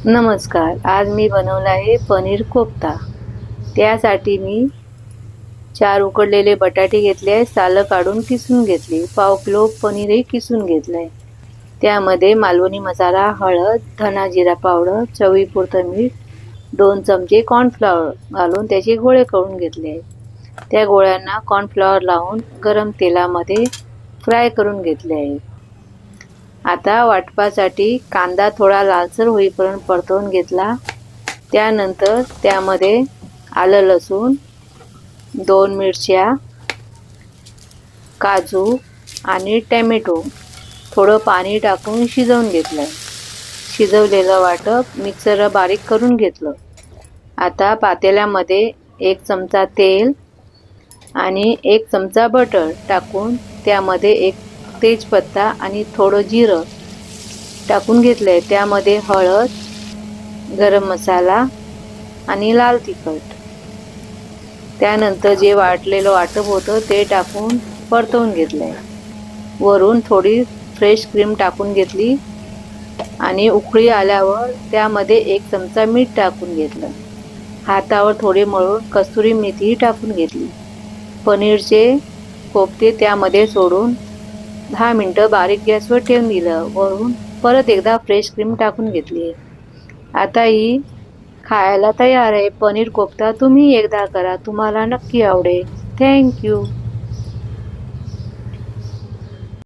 नमस्कार. आज मी बनवला आहे पनीर कोफ्ता. त्यासाठी मी 4 उकडलेले बटाटे घेतले आहे, सालं काढून किसून घेतली. पाव किलो पनीरही किसून घेतलं आहे. त्यामध्ये मालवणी मसाला, हळद, धना जिरा पावडर, चवीपुरतं मीठ, 2 चमचे कॉर्नफ्लॉवर घालून त्याचे गोळे करून घेतले आहेत. त्या गोळ्यांना कॉर्नफ्लॉवर लावून गरम तेलामध्ये फ्राय करून घेतले आहे. आता वाटपासाठी कांदा थोडा लालसर होईपर्यंत परतवून घेतला. त्यानंतर त्यामध्ये आलं लसूण, 2 मिरच्या, काजू आणि टॅमॅटो थोडं पाणी टाकून शिजवून घेतलं. शिजवलेलं वाटप मिक्सरला बारीक करून घेतलं. आता पातेल्यामध्ये 1 चमचा तेल आणि 1 चमचा बटर टाकून त्यामध्ये 1 तेजपत्ता आणि थोडं जिरं टाकून घेतलंय. त्यामध्ये हळद, गरम मसाला आणि लाल तिखट. त्यानंतर जे वाटलेलं वाटप होतं ते टाकून परतवून घेतलंय. वरून थोडी फ्रेश क्रीम टाकून घेतली आणि उकळी आल्यावर त्यामध्ये 1 चमचा मीठ टाकून घेतलं. हातावर थोडे मळून कस्तुरी मेथी टाकून घेतली. पनीरचे कोफ्ते त्यामध्ये सोडून 10 मिनटं बारीक गॅसवर ठेवून दिलं. वरून परत एकदा फ्रेश क्रीम टाकून घेतली. आता ही खायला तयार आहे. पनीर कोफ्ता तुम्ही एकदा करा, तुम्हाला नक्की आवडेल. थँक्यू.